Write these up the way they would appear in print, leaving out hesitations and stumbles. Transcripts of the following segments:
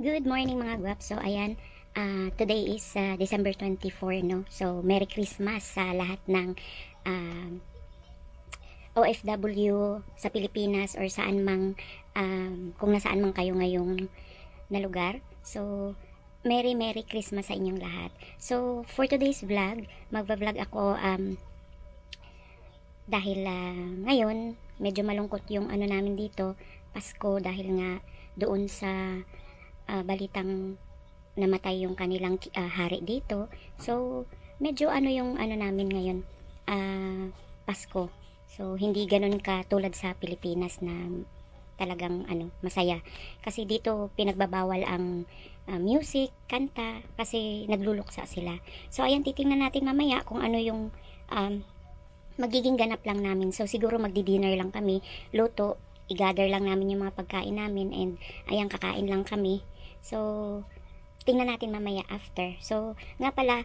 Good morning mga guwap. So ayan, today is December 24, no? So Merry Christmas sa lahat ng OFW sa Pilipinas or saan mang kung nasaan man kayo ngayong na lugar. So Merry Christmas sa inyong lahat. So for today's vlog, magva-vlog ako dahil ngayon medyo malungkot yung ano namin dito, Pasko, dahil nga doon sa balitang namatay yung kanilang hari dito. So medyo ano yung ano namin ngayon, Pasko. So hindi ganun ka tulad sa Pilipinas na talagang masaya. Kasi dito pinagbabawal ang music, kanta, kasi nagluluksa sila. So ayan, titingnan natin mamaya kung ano yung magiging ganap lang namin. So siguro magdi-dinner lang kami, luto, i-gather lang namin yung mga pagkain namin, and ayan, kakain lang kami. So tingnan natin mamaya after. So nga pala,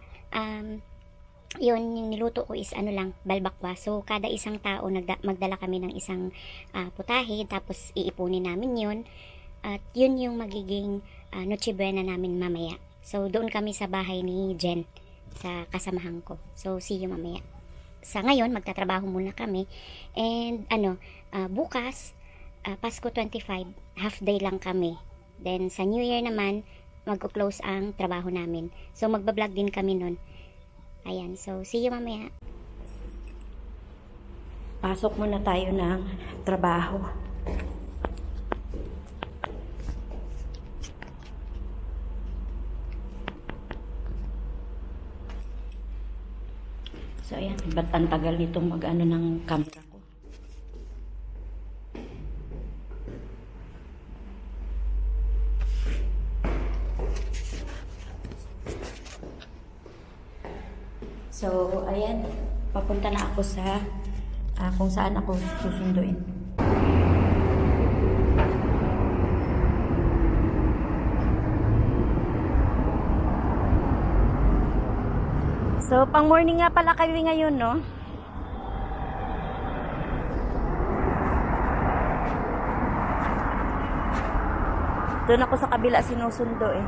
yun, yung niluto ko is balbakwa. So kada isang tao magdala kami ng isang putahe, tapos iipunin namin yun, at yun yung magiging Noche Buena namin mamaya. So doon kami sa bahay ni Jen, sa kasamahan ko. So see you mamaya. Sa ngayon magtatrabaho muna kami, and bukas Pasko 25, half day lang kami. Then sa New Year naman magko-close ang trabaho namin. So magba-vlog din kami nun. Ayan, so see you mamaya. Pasok muna tayo ng trabaho. So ayan, ba't ang tagal nitong mag-ano ng camera ko? So ayan, papunta na ako sa kung saan ako susunduin. So pang morning nga pala kayo ngayon, no? Doon ako sa kabila sinusundo eh.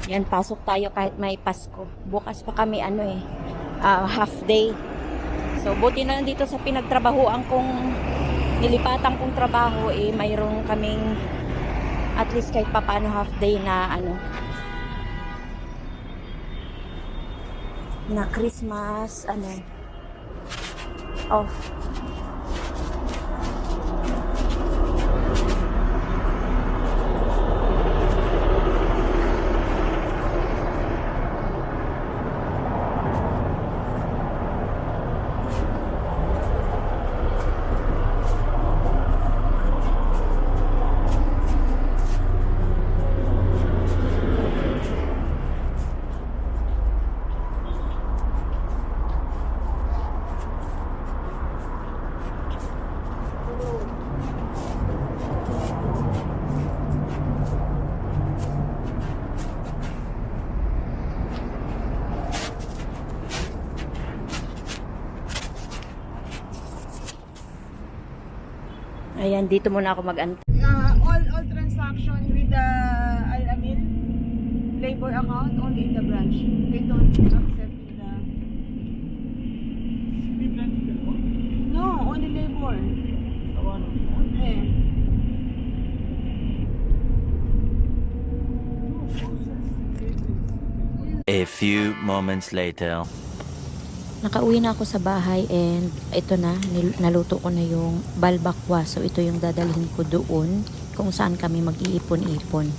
Yan, pasok tayo kahit may Pasko. Bukas pa kami half day. So buti na lang dito sa pinagtrabahoan kong nilipatan kong trabaho, mayroong kaming at least kahit papaano half day na na Christmas off. Ayan, dito muna ako mag-antay. All transaction with the Al-Amin labor account only in the branch. They don't accept the... No, only labor. Eh. A few moments later. Nakauwi na ako sa bahay and ito na, naluto ko na yung balbakwa. So ito yung dadalhin ko doon kung saan kami mag-iipon-ipon.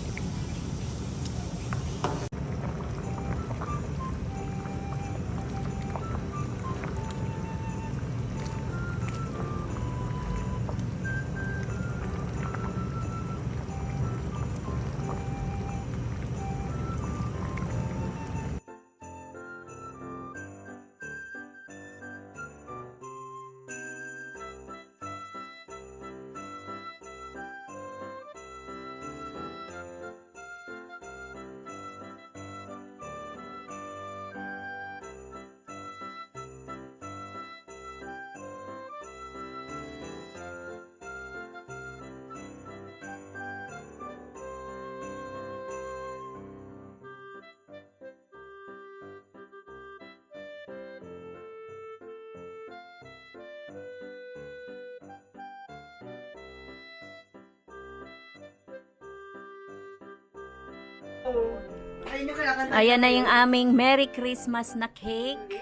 Ayan na yung aming Merry Christmas na cake.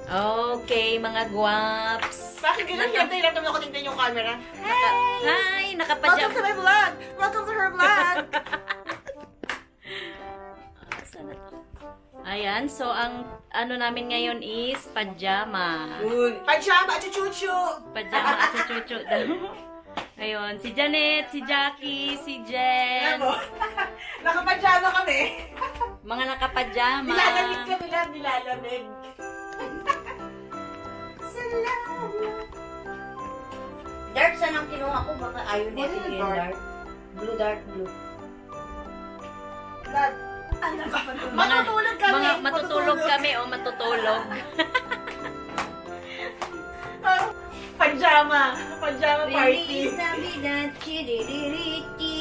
Okay, mga guwaps. Bakit ganun? Hintay lang naman ako tingnan yung camera. Hi! Welcome Nakapajama. to my vlog! Welcome to her vlog! Ayan, so ang ano namin ngayon is pajama. Pajama at chuchu! Pajama at chuchu daw. Ayun, si Janet, si Jackie, si Jen. Ano? Nakapajama kami. Mga nakapajama. Nilalamig kami lang, nilalamig. Dark, saan ang kinuha ko? Baka ayaw niya Ano yung yung dark? dark. Blue, dark blue. Matutulog kami. Mga matutulog kami o matutulog. Pajama. Pajama party. Feliz Navidad, chiriririchi.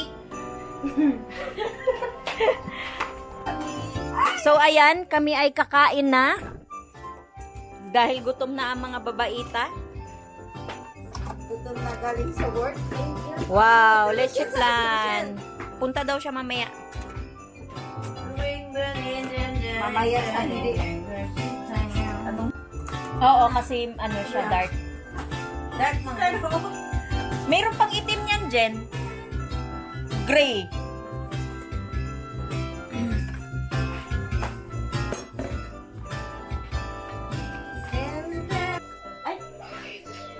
So ayan, kami ay kakain na. Dahil gutom na ang mga babaita. Gutom na galing sa work. Wow, leche plan. Punta daw siya mamaya. Mamaya sa hindi. Oo, kasi ano siya, dark. Dark mga. Mayroon pang itim yan, Jen. Gray.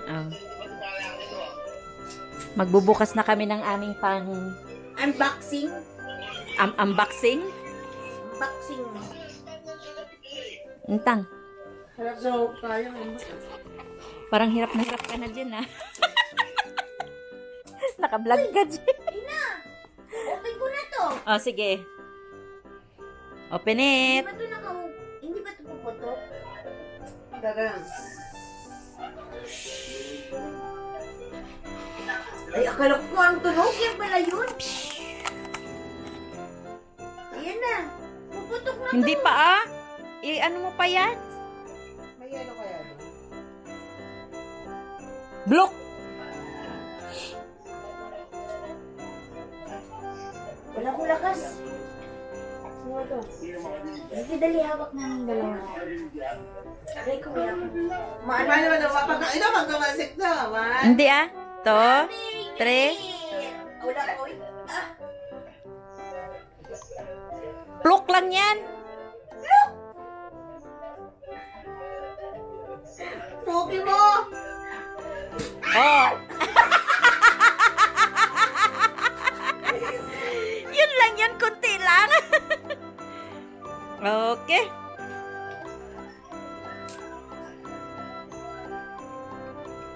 Oh. Magbubukas na kami ng aming pang Unboxing. unboxing. Unboxing. Intang. So, tayo. Parang hirap na hirap ka na dyan, ha? Naka-vlog ka dyan. Open ko na to. Oh, sige. Open it. Hindi ba ito puputok? Dagang. Ay, akala ko ang tunog. Yan pala yun. Ayan na. Puputok na Hindi to. pa, ah. Ano mo pa yan? May ano kaya? Block. Wala ko lakas. Sino to? Sige, dali hawak na ng dalawa. Aray ko, wala ko. Paano naman napapag... Ito, magkamasik na. Man. Hindi, ah. To. 3. Wala ko. Pluk lang yan. Pogi mo! Oh. Yun lang yun, kunti lang. Okay.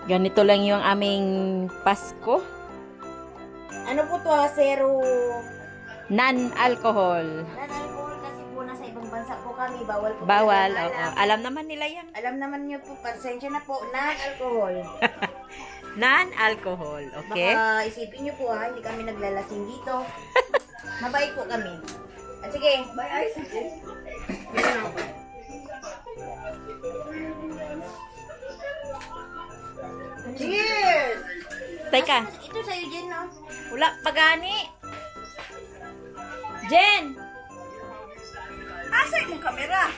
Ganito lang yung aming Pasko. Ano po to? Zero. Non-alcohol. Non-alcohol kasi po nasa ibang bansa po kami. Bawal po. Bawal. talaga. Oo. Alam naman nila yan. Alam naman niyo po, pasensya na po, non-alcohol. Non-alcohol. Okay? Baka isipin niyo po ha, hindi kami naglalasing dito. Mabait po kami. At sige, bye. Teka. Ito sa'yo, Jen, no? Wala, pagani. Jen! Asa yung camera?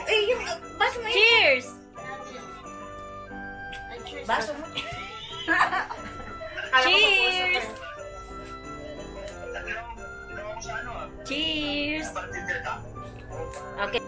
Eh, yung baso mo yun. Cheers! Baso mo. Cheers! Cheers! Okay.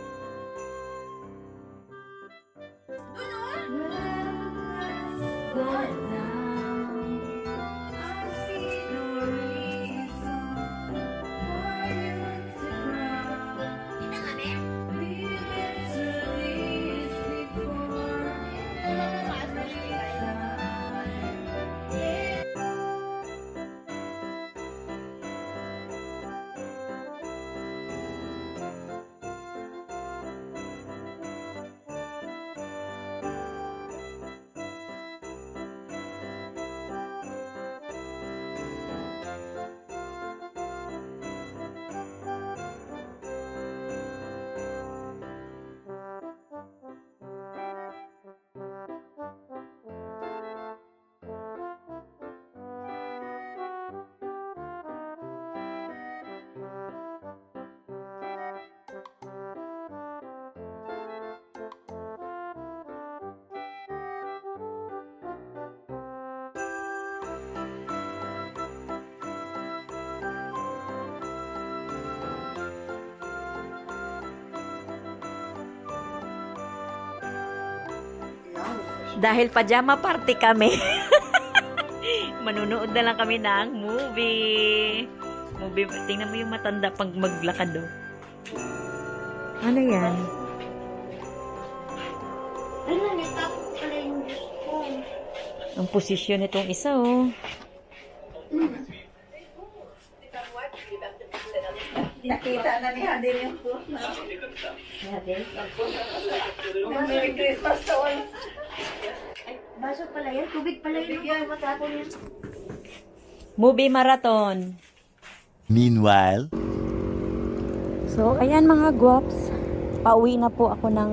Dahil pajama party kami. Manunood na lang kami ng movie. Tingnan mo yung matanda pag maglakad do. Ano yan? Ano, natapos pala yung Diyos ko. Ang posisyon nitong isa, oh. Nakita na ni Hadin yung po. Merry Christmas to all. Baso pala yan. Tubig pala yun. Yung matapon yan. Movie marathon. Meanwhile, So, ayan mga guwaps. Pauwi na po ako ng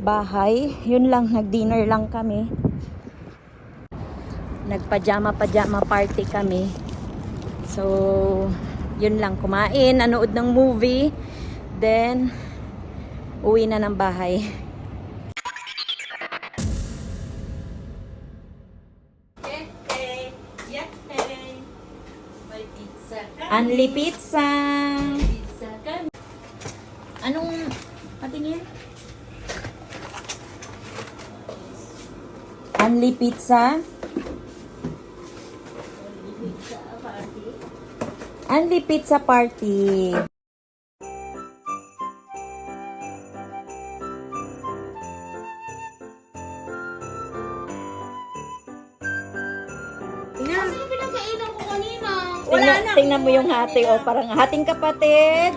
bahay. Yun lang, nag-dinner lang kami. Nagpajama-pajama party kami. So, yun lang. Kumain, nanood ng movie. Then, uwi na ng bahay. Unli pizza. Anong patingin? Unli pizza. Unli pizza party. Kasi yung pinagkainan ko kanina. Tingnan mo yung hati, oh, parang hating kapatid.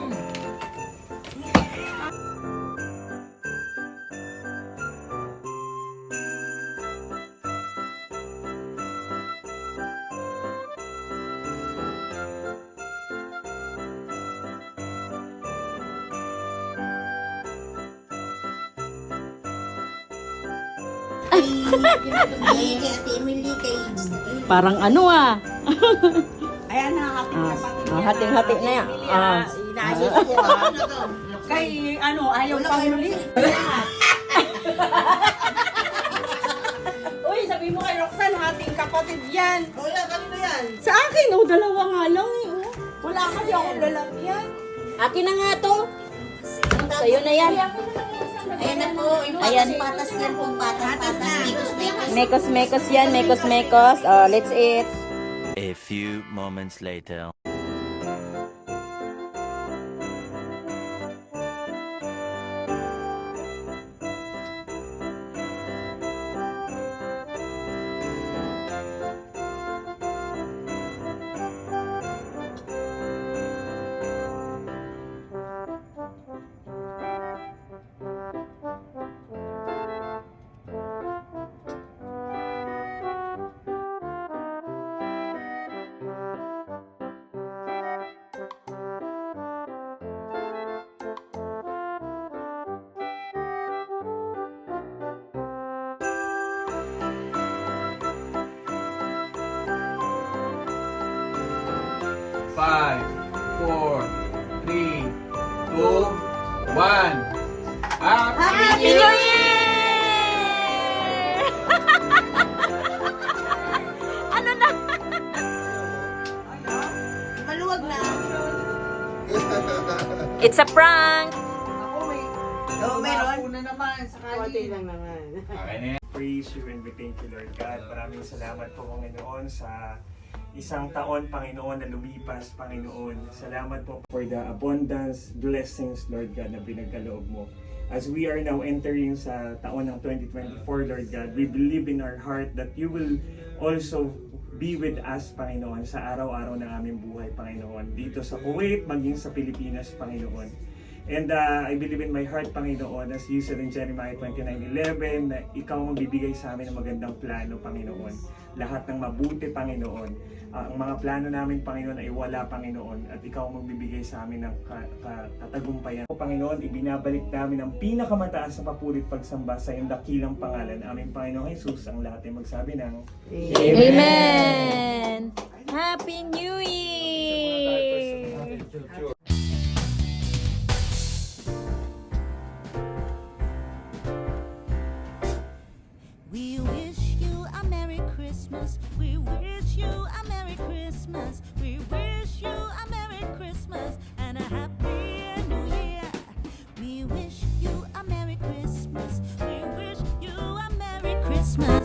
Parang ano ah. Ayan na, hating kapatid niya. Hating-hati na yan. Inaasis ko Kay ayaw pang muli. Uy, sabi mo kay Roxanne, hating kapatid yan. Wala, kanino yan? Sa akin, dalawa nga lang eh. Wala kasi akong lalagyan. Akin na nga to. Sa'yo na yan. Ayan na po. Ayan. Patas yan po. Patas na. Mekos-mekos yan. Mekos-mekos. Oh, let's eat. a few moments later. 4, 3, 2, 1. Happy New Year! Ano na? Maluwag na. It's a prank! Oo, meron. Una naman, sakali. Konti lang naman. Praise you and we thank you, Lord God. Maraming salamat po, Panginoon, sa isang taon, Panginoon, na lumipas, Panginoon. Salamat po for the abundance, blessings, Lord God, na pinagkaloob mo. As we are now entering sa taon ng 2024, Lord God, we believe in our heart that you will also be with us, Panginoon, sa araw-araw ng aming buhay, Panginoon. Dito sa Kuwait, maging sa Pilipinas, Panginoon. And I believe in my heart, Panginoon, as you said in Jeremiah 29:11, na ikaw ang magbibigay sa amin ng magandang plano, Panginoon. Lahat ng mabuti, Panginoon. Ang mga plano namin, Panginoon, ay wala, Panginoon. At ikaw ang magbibigay sa amin ng katagumpayan. Panginoon, ibinabalik namin ang pinakamataas na papurit pagsamba sa iyong dakilang pangalan. Aming Panginoong Jesus, ang lahat ay magsabi ng Amen! Happy New Year! We wish you a Merry Christmas. We wish you a Merry Christmas. We wish you a Merry Christmas and a Happy New Year. We wish you a Merry Christmas. We wish you a Merry Christmas.